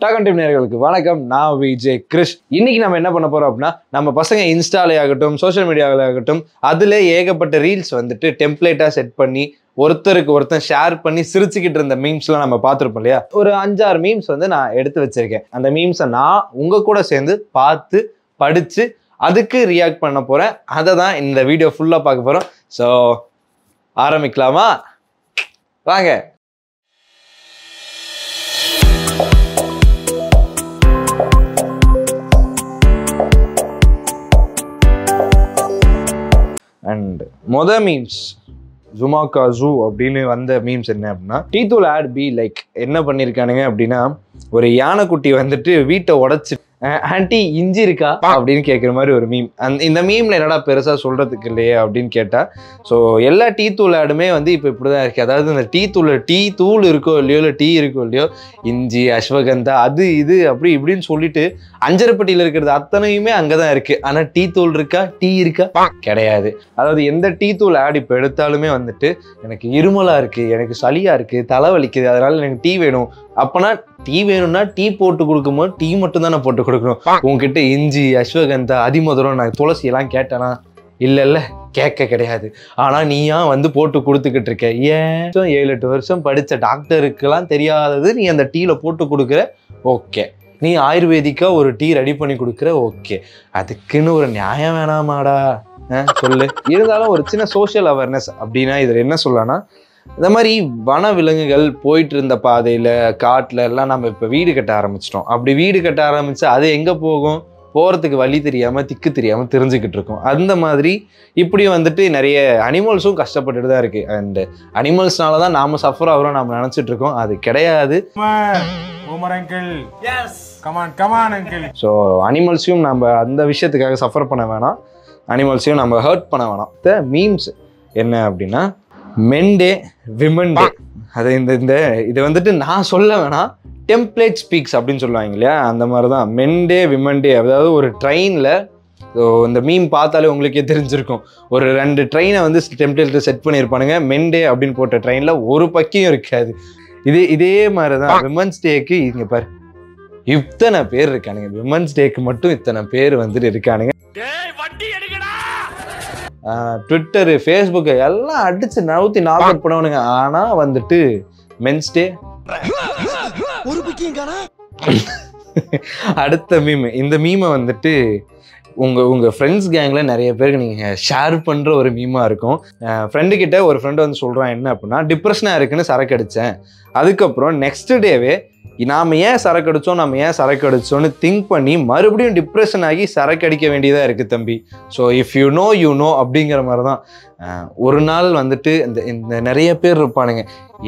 Dagon team நேயர்களுக்கு வணக்கம். நான் விஜய் கிருஷ். இன்னைக்கு நம்ம என்ன பண்ண போறோம் அப்படின்னா, நம்ம பசங்க இன்ஸ்டாலே ஆகட்டும், சோஷியல் மீடியாவில் ஆகட்டும், அதுல ஏகப்பட்ட ரீல்ஸ் வந்துட்டு டெம்ப்ளேட்டா செட் பண்ணி ஒருத்தருக்கு ஒருத்தர் ஷேர் பண்ணி சிரிச்சுக்கிட்டு இருந்த மீம்ஸ்லாம் நம்ம பார்த்துருப்போம் இல்லையா? ஒரு 5-6 மீம்ஸ் வந்து நான் எடுத்து வச்சிருக்கேன். அந்த மீம்ஸை நான் உங்க கூட சேர்ந்து பார்த்து படிச்சு அதுக்கு ரியாக்ட் பண்ண போறேன். அதை தான் இந்த வீடியோ ஃபுல்லா பார்க்க போறோம். ஸோ ஆரம்பிக்கலாமா? வாங்க. அண்ட் மீம்ஸ் ஜுமாக்கா ஜூ அப்படின்னு வந்த மீம்ஸ் என்ன அப்படின்னா, டீத்தூள் ஆட் பி லைக் என்ன பண்ணியிருக்கானுங்க அப்படின்னா, ஒரு யானைக்குட்டி வந்துட்டு வீட்டை உடைச்சு ஆன்டி இஞ்சி இருக்கா அப்படின்னு கேட்குற மாதிரி ஒரு மீம். இந்த மீம்ல என்னடா பெருசா சொல்றதுக்கு இல்லையே அப்படின்னு கேட்டா, ஸோ எல்லா டீ தூள் ஆடுமே வந்து இப்போ இப்படிதான் இருக்கு. அதாவது இந்த டீ தூள் இருக்கோ இல்லையோ, இல்லை டீ இருக்கோ இல்லையோ, இஞ்சி அஸ்வகந்தா அது இது அப்படி இப்படின்னு சொல்லிட்டு அஞ்சரைப்பட்டியில் இருக்கிறது அத்தனையுமே அங்கதான் இருக்கு. ஆனா டீ தூள் இருக்கா, டீ இருக்கா? கிடையாது. அதாவது எந்த டீ தூள் ஆட் இப்போ எடுத்தாலுமே வந்துட்டு, எனக்கு இருமலா இருக்கு, எனக்கு சளியா இருக்கு, தலைவலிக்குது, அதனால எனக்கு டீ வேணும். அப்பனா டீ வேணும்னா டீ போட்டு கொடுக்கும்போது டீ மட்டும் தானே போட்டு கொடுக்கணும். உங்ககிட்ட இஞ்சி அஸ்வகந்தா அதிமதுரம் நான் துளசி எல்லாம் கேட்டேனா? இல்ல கேட்க கிடையாது. ஆனா நீயா வந்து போட்டு கொடுத்துக்கிட்டு இருக்க. ஏன் 7-8 வருஷம் படிச்ச டாக்டருக்கெல்லாம் தெரியாதது நீ அந்த டீல போட்டு கொடுக்குற. ஓகே, நீ ஆயுர்வேதிக்கா ஒரு டீ ரெடி பண்ணி கொடுக்குற. ஓகே, அதுக்குன்னு ஒரு நியாயம் வேணாமாடா? சொல்லு. இருந்தாலும் ஒரு சின்ன சோஷியல் அவேர்னஸ் அப்படின்னா இதுல என்ன சொல்லலாம்னா, இந்த மாதிரி வன விலங்குகள் போயிட்டு இருந்த பாதையில காட்டுல எல்லாம் நம்ம இப்ப வீடு கட்ட ஆரம்பிச்சிட்டோம். அப்படி வீடு கட்ட ஆரம்பிச்சு அது எங்க போகும், போறதுக்கு வழி தெரியாம திக்கு தெரியாம தெரிஞ்சுக்கிட்டு இருக்கோம். அந்த மாதிரி இப்படி வந்துட்டு நிறைய அனிமல்ஸும் கஷ்டப்பட்டுட்டு தான் இருக்கு. அண்ட் அனிமல்ஸ்னாலதான் நாம சஃபர் ஆகிறோம் நாம நினைச்சிட்டு இருக்கோம். அது கிடையாது. ஸோ அனிமல்ஸையும் நம்ம அந்த விஷயத்துக்காக சஃபர் பண்ண வேணாம், அனிமல்ஸையும் நம்ம ஹர்ட் பண்ண வேணாம். மீம்ஸ் என்ன அப்படின்னா, மென் டே விமன் டே. அது இந்த இது வந்துட்டு நான் சொல்ல வேணாம், டெம்ப்ளேட் ஸ்பீக்ஸ் அப்படின்னு சொல்லுவாங்க இல்லையா? அந்த மாதிரி தான் மென் டே விமன் டே. அதாவது ஒரு ட்ரெயினில், இந்த மீம் பார்த்தாலே உங்களுக்கே தெரிஞ்சிருக்கும், ஒரு 2 ட்ரெயினை வந்து டெம்ப்ளேட்டில் செட் பண்ணியிருப்பானுங்க. மென் டே அப்படின்னு போட்ட ட்ரெயினில் ஒரு பக்கியும் இருக்காது. இதே மாதிரி தான் விமன்ஸ் டேக்கு இங்கே பாரு இத்தனை பேர் இருக்கானுங்க. விமன்ஸ் டேக்கு மட்டும் இத்தனை பேர் வந்துட்டு இருக்கானுங்க. ட்விட்டரு, ஃபேஸ்புக்கு எல்லாம் அடிச்சு நவுத்தி நாக் அவுட் பண்ணுவானுங்க. ஆனா வந்துட்டு மென்ஸ் டே அடுத்த மீம். இந்த மீமை வந்துட்டு உங்க ஃப்ரெண்ட்ஸ் கேங்ல நிறைய பேருக்கு நீங்க ஷேர் பண்ற ஒரு மீமா இருக்கும். ஃப்ரெண்டு கிட்ட ஒரு ஃப்ரெண்டு வந்து சொல்றான் என்ன அப்படின்னா, டிப்ரெஷனா இருக்குன்னு சரக்கு அடிச்சேன். அதுக்கப்புறம் நெக்ஸ்ட் டேவே நாம ஏன் சரக்கு அடிச்சோம்னு திங்க் பண்ணி மறுபடியும் டிப்ரெஷன் ஆகி சரக்கு அடிக்க வேண்டியதா இருக்கு தம்பி. ஸோ இஃப் யூ நோ அப்படிங்கிற மாதிரி தான். ஒரு நாள் வந்துட்டு இந்த நிறைய பேர் இருப்பானுங்க,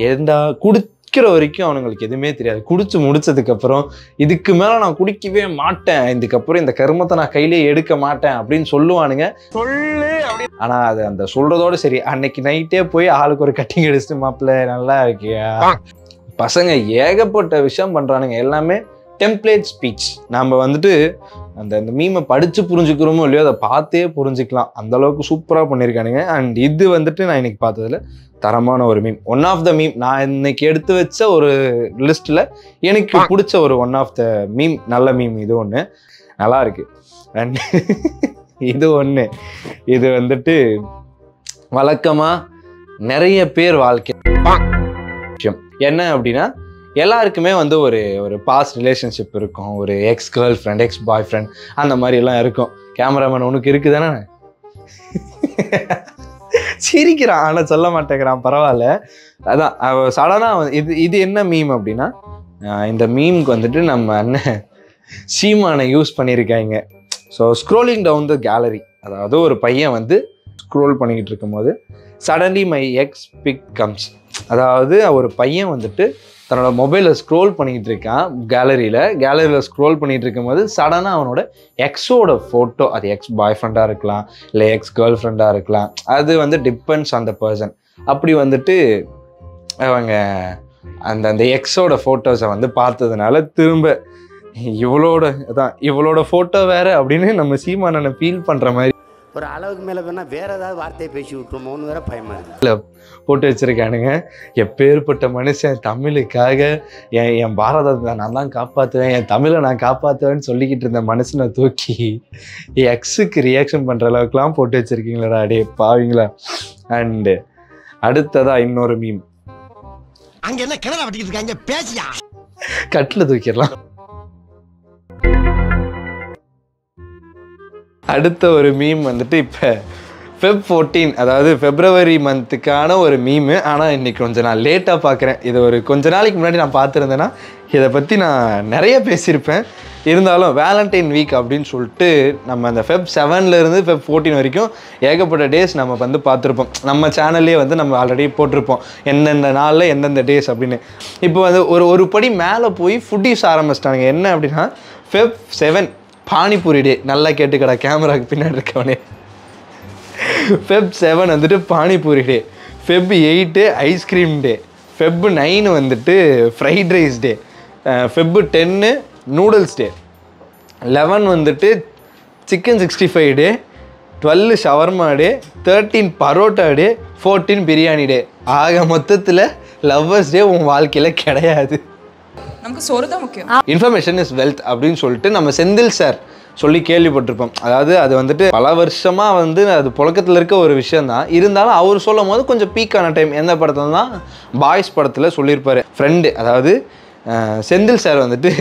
ஏண்டா குடிக்கிற வரைக்கும் அவனுங்களுக்கு எதுவுமே தெரியாது. குடிச்சு முடிச்சதுக்கு அப்புறம் இதுக்கு மேல நான் குடிக்கவே மாட்டேன், இதுக்கப்புறம் இந்த கருமத்தை நான் கையிலேயே எடுக்க மாட்டேன் அப்படின்னு சொல்லுவானுங்க. ஆனா அது அந்த சொல்றதோட சரி, அன்னைக்கு நைட்டே போய் ஆளுக்கு ஒரு கட்டிங் அடிச்சுட்டு, மாப்பிள்ள நல்லா இருக்கியா? பசங்க ஏகப்பட்ட விஷயம் பண்றானுங்க. எல்லாமே டெம்ப்ளேட் ஸ்பீச். நம்ம வந்துட்டு அந்த மீமை படிச்சு புரிஞ்சுக்கிறோமோ இல்லையோ, அதை பார்த்தே புரிஞ்சுக்கலாம். அந்த அளவுக்கு சூப்பரா பண்ணியிருக்கானுங்க. அண்ட் இது வந்துட்டு நான் இன்னைக்கு பார்த்ததுல தரமான ஒரு meme. One of the meme நான் இன்னைக்கு எடுத்து வச்ச ஒரு லிஸ்ட்ல எனக்கு பிடிச்ச ஒரு ஒன் ஆஃப் த மீம், நல்ல மீம். இது ஒன்று நல்லா இருக்கு. அண்ட் இது ஒன்று, இது வந்துட்டு வழக்கமா நிறைய பேர் வாழ்க்கை என்ன அப்படின்னா, எல்லாருக்குமே வந்து ஒரு பாஸ்ட் ரிலேஷன்ஷிப் இருக்கும். ஒரு எக்ஸ் கேர்ள் ஃப்ரெண்ட், எக்ஸ் பாய் ஃப்ரெண்ட், அந்த மாதிரி எல்லாம் இருக்கும். கேமராமேன் உனக்கு இருக்குதானே? சிரிக்கிறான் ஆனா சொல்ல மாட்டேங்கிறான், பரவாயில்ல. அதான் சடனா இது என்ன மீம் அப்படின்னா, இந்த மீமுக்கு வந்துட்டு நம்ம அண்ணன் சீமானை யூஸ் பண்ணியிருக்காங்க. So scrolling down the gallery, அதாவது ஒரு பையன் வந்து ஸ்க்ரோல் பண்ணிக்கிட்டு இருக்கும்போது suddenly my ex pic comes. அதாவது ஒரு பையன் வந்துட்டு தன்னோட மொபைலில் ஸ்க்ரோல் பண்ணிக்கிட்டு இருக்கான். கேலரியில் ஸ்க்ரோல் பண்ணிகிட்டு இருக்கும்போது சடனாக அவனோட எக்ஸோட ஃபோட்டோ, அது எக்ஸ் பாய் ஃப்ரெண்டாக இருக்கலாம், இல்லை எக்ஸ் கேர்ள் ஃப்ரெண்டாக இருக்கலாம், அது வந்து டிபெண்ட்ஸ் ஆன் த பர்சன். அப்படி வந்துட்டு அவங்க அந்த எக்ஸோட ஃபோட்டோஸை வந்து பார்த்ததுனால திரும்ப இவளோட ஃபோட்டோ வேறு அப்படின்னு நம்ம சீமானனை ஃபீல் பண்ணுற மாதிரி ஒரு அளவுக்கு மேலே வேணால் வேறு ஏதாவது வார்த்தையை பேசி விட்டுருமோன்னு வேற பயமாக இருக்குது. போட்டு வச்சிருக்கானுங்க. எப்பேற்பட்ட மனுஷன் தமிழுக்காக என் பாரதத்தை நான் தான் காப்பாற்றுவேன், என் தமிழை நான் காப்பாற்றுவேன்னு சொல்லிக்கிட்டு இருந்த மனுஷனை தூக்கி எக்ஸுக்கு ரியாக்ஷன் பண்ணுற அளவுக்குலாம் போட்டு வச்சிருக்கீங்களா அடே பாவீங்களா. அண்டு அடுத்ததா இன்னொரு மீம். அங்க என்ன கிணறு வட்டிக்கிட்டு இருக்காங்க பேசியா கட்டில் தூக்கிடலாம். அடுத்த ஒரு மீம் வந்துட்டு இப்போ Feb 14 அதாவது February மந்த்துக்கான ஒரு மீமு. ஆனால் இன்றைக்கி கொஞ்சம் நான் லேட்டாக பார்க்குறேன். இது ஒரு கொஞ்ச நாளைக்கு முன்னாடி நான் பார்த்துருந்தேன்னா இதை பற்றி நான் நிறைய பேசியிருப்பேன். இருந்தாலும் வேலண்டைன் வீக் அப்படின்னு சொல்லிட்டு நம்ம அந்த Feb 7லேருந்து Feb 14 வரைக்கும் ஏகப்பட்ட டேஸ் நம்ம வந்து பார்த்துருப்போம். நம்ம சேனல்லே வந்து நம்ம ஆல்ரெடி போட்டிருப்போம் எந்தெந்த நாளில் எந்தெந்த டேஸ் அப்படின்னு. இப்போ வந்து ஒரு படி மேலே போய் ஃபுட்டீஸ் ஆரம்பிச்சிட்டாங்க. என்ன அப்படின்னா Feb 7 பானிபூரி டே. நல்லா கேட்டுக்கடா கேமராவுக்கு பின்னாடி இருக்கவனே. Feb 7 வந்துட்டு பானிபூரி டே. Feb 8 ஐஸ்கிரீம் டே. Feb 9 வந்துட்டு ஃப்ரைட் ரைஸ் டே. Feb 10 நூடுல்ஸ் டே. 11 வந்துட்டு சிக்கன் 65 டே. 12 ஷவர்மா டே. 13 பரோட்டா டே. 14 பிரியாணி டே. ஆக மொத்தத்தில் லவ்வர்ஸ் டே உன் வாழ்க்கையில் கிடையாது. நமக்கு சோறு தான் முக்கியம். இன்ஃபர்மேஷன் இஸ் வெல்த் அப்படின்னு சொல்லிட்டு நம்ம செந்தில் சார் சொல்லி கேள்விப்பட்டிருப்போம். அதாவது அது வந்துட்டு பல வருஷமாக வந்து அது புழக்கத்தில் இருக்க ஒரு விஷயந்தான். இருந்தாலும் அவர் சொல்லும் போது கொஞ்சம் பீக்கான டைம் எந்த படத்தில் தான் பாய்ஸ் படத்தில் சொல்லியிருப்பார். ஃப்ரெண்டு அதாவது செந்தில் சார் வந்துட்டு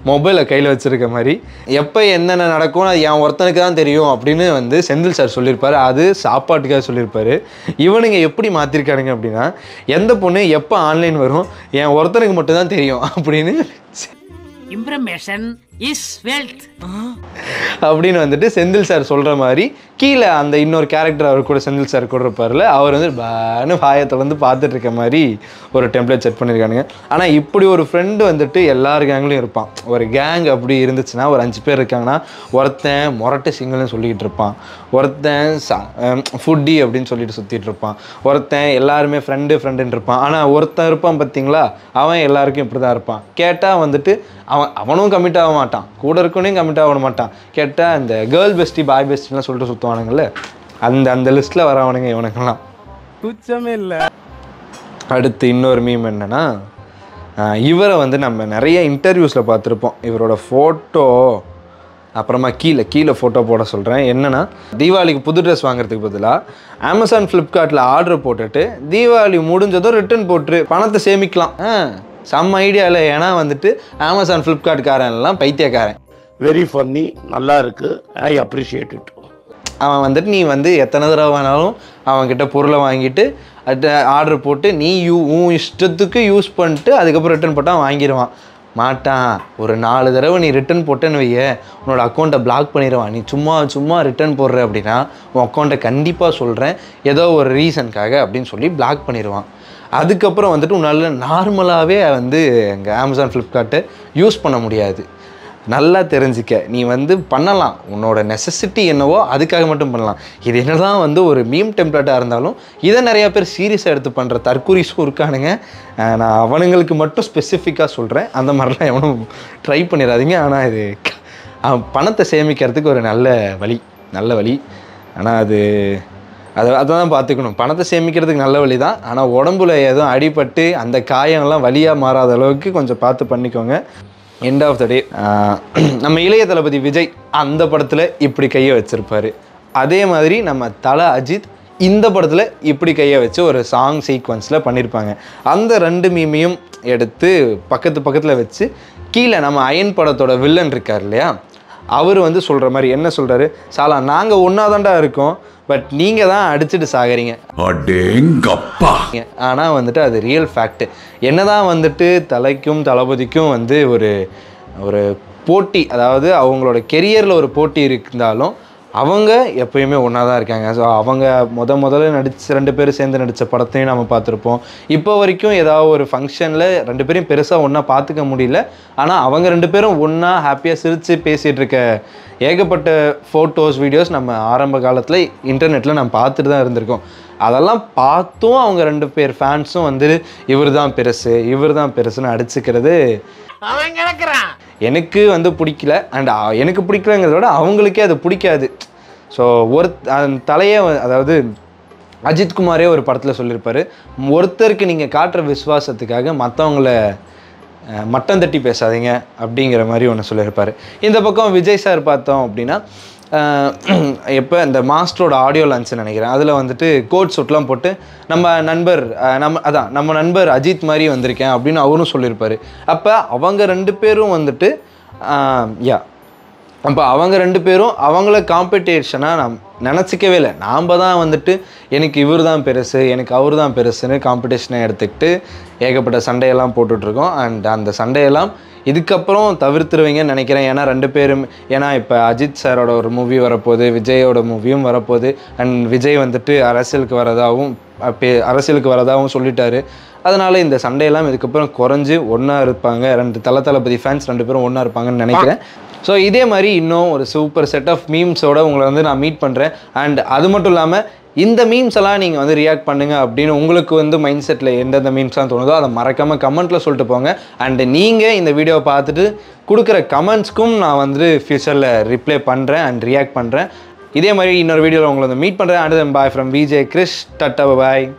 மொபைலை கையில் வச்சுருக்க மாதிரி எப்போ என்னென்ன நடக்கும் அது என் ஒருத்தனுக்கு தான் தெரியும் அப்படின்னு வந்து செந்தில் சார் சொல்லியிருப்பார். அது சாப்பாட்டுக்காக சொல்லியிருப்பார். இவனுங்க எப்படி மாற்றிருக்கானுங்க அப்படின்னா எந்த பொண்ணு எப்போ ஆன்லைன் வரும் என் ஒருத்தனுக்கு மட்டும்தான் தெரியும் அப்படின்னு இன்ஃபர்மேஷன் இஸ் வெல்த் அப்படின்னு வந்துட்டு செந்தில் சார் சொல்கிற மாதிரி கீழே அந்த இன்னொரு கேரக்டர் அவர் கூட செந்தில் சார் கூட இருப்பார்ல அவர் வந்து பானு பாயத்தை வந்து பார்த்துட்டு இருக்க மாதிரி ஒரு டெம்ப்ளேட் செட் பண்ணியிருக்கானுங்க. ஆனால் இப்படி ஒரு ஃப்ரெண்டு வந்துட்டு எல்லார் கேங்லையும் இருப்பான். ஒரு கேங் அப்படி இருந்துச்சுன்னா ஒரு 5 பேர் இருக்காங்கன்னா ஒருத்தன் மொரட்டு சிங்கல்னு சொல்லிக்கிட்டு இருப்பான், ஒருத்தன் ஃபுட்டி அப்படின்னு சொல்லிட்டு சுற்றிட்டு இருப்பான், ஒருத்தன் எல்லாருமே ஃப்ரெண்டுன்னு இருப்பான். ஆனால் ஒருத்தன் இருப்பான் பார்த்தீங்களா அவன் எல்லாருக்கும் இப்படி தான் இருப்பான். கேட்டால் வந்துட்டு அவனும் கமிட் ஆக மாட்டான், கூட இருக்கணும் கமிட் ஆக மாட்டான். கேட்டால் இந்த கேர்ள் பெஸ்டி பாய் பெஸ்டிலாம் சொல்லிட்டு சுற்றுவானுங்கள்ல அந்த லிஸ்ட்டில் வரவனுங்க இவனுங்கெல்லாம் துச்சமே இல்லை. அடுத்து இன்னொரு மீம் என்னென்னா இவரை வந்து நம்ம நிறைய இன்டர்வியூஸில் பார்த்துருப்போம். இவரோட ஃபோட்டோ அப்புறமா கீழே ஃபோட்டோ போட சொல்கிறேன். என்னென்னா தீபாவளிக்கு புது ட்ரெஸ் வாங்குறதுக்கு பதிலாக அமேசான் ஃப்ளிப்கார்ட்டில் ஆர்டர் போட்டுட்டு தீபாவளி முடிஞ்சதும் ரிட்டர்ன் போட்டு பணத்தை சேமிக்கலாம். செம்ம ஐடியா இல்லை. ஏன்னா வந்துட்டு அமேசான் ஃப்ளிப்கார்ட்காரன் எல்லாம் பைத்தியக்காரன். வெரி ஃபன்னி, நல்லா இருக்குது, ஐ அப்ரிஷியேட் இட். அவன் வந்துட்டு நீ வந்து எத்தனை தடவை வேணாலும் அவன்கிட்ட பொருளை வாங்கிட்டு ஆர்டர் போட்டு நீ உன் இஷ்டத்துக்கு யூஸ் பண்ணிட்டு அதுக்கப்புறம் ரிட்டர்ன் போட்டால் வாங்கிடுவான் மாட்டான். ஒரு 4 தடவை நீ ரிட்டர்ன் போட்டேன்னு வைய உன்னோட அக்கௌண்ட்டை பிளாக் பண்ணிடுவான். நீ சும்மா ரிட்டர்ன் போடுற அப்படின்னா உன் அக்கௌண்ட்டை கண்டிப்பாக சொல்கிறேன் ஏதோ ஒரு ரீசனுக்காக அப்படின்னு சொல்லி பிளாக் பண்ணிடுவான். அதுக்கப்புறம் வந்துட்டு உன்னால் நார்மலாகவே வந்து எங்கள் அமேசான் ஃப்ளிப்கார்ட்டை யூஸ் பண்ண முடியாது. நல்லா தெரிஞ்சிக்க, நீ வந்து பண்ணலாம், உன்னோட நெசசிட்டி என்னவோ அதுக்காக மட்டும் பண்ணலாம். இது என்னதான் வந்து ஒரு மீம் டெம்ப்ளேட்டாக இருந்தாலும் இதை நிறையா பேர் சீரியஸாக எடுத்து பண்ணுற தற்கூரிஸும் இருக்கானுங்க. நான் அவனுங்களுக்கு மட்டும் ஸ்பெசிஃபிக்காக சொல்கிறேன், அந்த மாதிரிலாம் எவனும் ட்ரை பண்ணிடாதீங்க. ஆனால் இது பணத்தை சேமிக்கிறதுக்கு ஒரு நல்ல வழி. ஆனால் அதை தான் பார்த்துக்கணும். பணத்தை சேமிக்கிறதுக்கு நல்ல வழி தான். ஆனால் உடம்புல எதுவும் அடிபட்டு அந்த காயங்கள்லாம் வலியாக மாறாத அளவுக்கு கொஞ்சம் பார்த்து பண்ணிக்கோங்க. எண்ட் ஆஃப் த டே நம்ம இளைய தளபதி விஜய் அந்த படத்தில் இப்படி கையை வச்சுருப்பார். அதே மாதிரி நம்ம தல அஜித் இந்த படத்தில் இப்படி கையை வச்சு ஒரு சாங் சீக்வன்ஸில் பண்ணியிருப்பாங்க. அந்த 2 மீமையும் எடுத்து பக்கத்தில் வச்சு கீழே நம்ம அயன் படத்தோட வில்லன் இருக்கார் இல்லையா அவர் வந்து சொல்கிற மாதிரி என்ன சொல்கிறாரு, சாலா நாங்கள் ஒன்றாதான்டா இருக்கோம், பட் நீங்கள் தான் அடிச்சுட்டு சாகிறீங்க. ஆனால் வந்துட்டு அது ரியல் ஃபேக்ட். என்ன தான் வந்துட்டு தலைக்கும் தளபதிக்கும் வந்து ஒரு போட்டி, அதாவது அவங்களோட கெரியரில் ஒரு போட்டி இருந்தாலும் அவங்க எப்பயுமே ஒன்றா தான் இருக்காங்க. ஸோ அவங்க முதல்ல நடித்த 2 பேரும் சேர்ந்து நடித்த படத்தையும் நம்ம பார்த்துருப்போம். இப்போ வரைக்கும் ஏதாவது ஒரு ஃபங்க்ஷனில் 2 பேரையும் பெருசாக ஒன்றா பார்த்துக்க முடியல. ஆனால் அவங்க 2 பேரும் ஒன்றா ஹாப்பியாக சிரித்து பேசிகிட்டு இருக்க ஏகப்பட்ட ஃபோட்டோஸ் வீடியோஸ் நம்ம ஆரம்ப காலத்தில் இன்டர்நெட்டில் நம்ம பார்த்துட்டு தான் இருந்திருக்கோம். அதெல்லாம் பார்த்தும் அவங்க 2 பேர் ஃபேன்ஸும் வந்து இவர் தான் பெருசுன்னு அடிச்சுக்கிறது எனக்கு வந்து பிடிக்கல. அண்ட் எனக்கு பிடிக்கலங்கிறத விட அவங்களுக்கே அது பிடிக்காது. ஸோ அந்த தலையே அதாவது அஜித்குமாரே ஒரு படத்தில் சொல்லியிருப்பார், ஒருத்தருக்கு நீங்கள் காட்டுற விசுவாசத்துக்காக மற்றவங்கள மட்டம் தட்டி பேசாதீங்க அப்படிங்கிற மாதிரி ஒன்று சொல்லியிருப்பார். இந்த பக்கம் விஜய் சார் பார்த்தோம் அப்படின்னா எப்போ இந்த மாஸ்டரோட ஆடியோ லான்ச்னு நினைக்கிறேன், அதில் வந்துட்டு கோட் சூட்லாம் போட்டு நம்ம நண்பர் அஜித் மாதிரி வந்திருக்கேன் அப்படின்னு அவரும் சொல்லியிருப்பார். அப்போ அவங்க 2 பேரும் வந்துட்டு அப்போ அவங்க 2 பேரும் அவங்கள காம்படிஷனாக நான் நினச்சிக்கவே இல்லை. நாம் தான் வந்துட்டு எனக்கு இவர் தான் பெருசு, எனக்கு அவர் தான் பெருசுன்னு காம்படிஷனை எடுத்துக்கிட்டு ஏகப்பட்ட சண்டையெல்லாம் போட்டுட்ருக்கோம். அண்ட் அந்த சண்டையெல்லாம் இதுக்கப்புறம் தவிர்த்துருவீங்கன்னு நினைக்கிறேன். ஏன்னா 2 பேரும், ஏன்னா இப்போ அஜித் சாரோட ஒரு மூவி வரப்போகுது, விஜயோட மூவியும் வரப்போகுது. அண்ட் விஜய் வந்துட்டு அரசியலுக்கு வரதாகவும் சொல்லிட்டாரு. அதனால் இந்த சண்டையெல்லாம் இதுக்கப்புறம் குறைஞ்சி ஒன்றா இருப்பாங்க. 2 தளபதி ஃபேன்ஸ் 2 பேரும் ஒன்றா இருப்பாங்கன்னு நினைக்கிறேன். ஸோ இதே மாதிரி இன்னும் ஒரு சூப்பர் செட் ஆஃப் மீம்ஸோடு உங்களை வந்து நான் மீட் பண்ணுறேன். அண்ட் அது மட்டும் இல்லாமல் இந்த மீம்ஸ் எல்லாம் நீங்கள் வந்து ரியாக்ட் பண்ணுங்கள் அப்படின்னு உங்களுக்கு வந்து மைண்ட் செட்டில் எந்தெந்த மீம்ஸ்லாம் தோணுதோ அதை மறக்காமல் கமெண்ட்டில் சொல்லிட்டு போங்க. அண்டு நீங்கள் இந்த வீடியோவை பார்த்துட்டு கொடுக்குற கமெண்ட்ஸ்க்கும் நான் வந்து ஃப்யூச்சரில் ரிப்ளை பண்ணுறேன் அண்ட் ரியாக்ட் பண்ணுறேன். இதே மாதிரி இன்னொரு வீடியோவில் உங்களை வந்து மீட் பண்ணுறேன். And bye from VJ Krish. Tata bye.